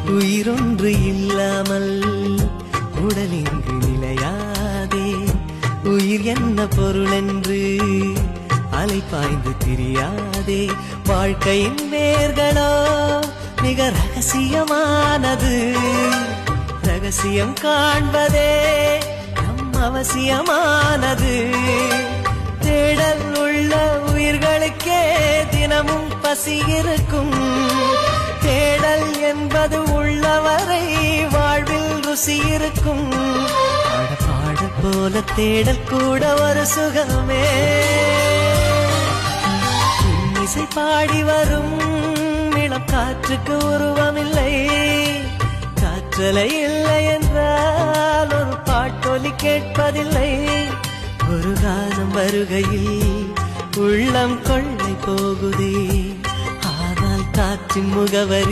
உயிரொன்று இல்லாமல் உடலிங்கு நிலையாதே. உயிர் என்ன பொருள் என்று அலைப்பாய்ந்து திரியாதே. வாழ்க்கையின் வேர்களோ மிக ரகசியமானது. ரகசியம் காண்பதே நம் அவசியமானது. தேடல் உள்ள உயிர்களுக்கே தினமும் பசி இருக்கும். தேடல் என்பது உள்ளவரை வாழ்வில் ருசி இருக்கும். பாட போல தேடல் கூட ஒரு சுகமே. இசை பாடி வரும் இளம் காற்றுக்கு உருவமில்லை. காற்றலை இல்லை என்றால் ஒரு பாட்டொலி கேட்பதில்லை. ஒரு காலம் வருகையில் உள்ளம் கொள்ளை போகுதே. ஆனால் காற்றின் முகவரி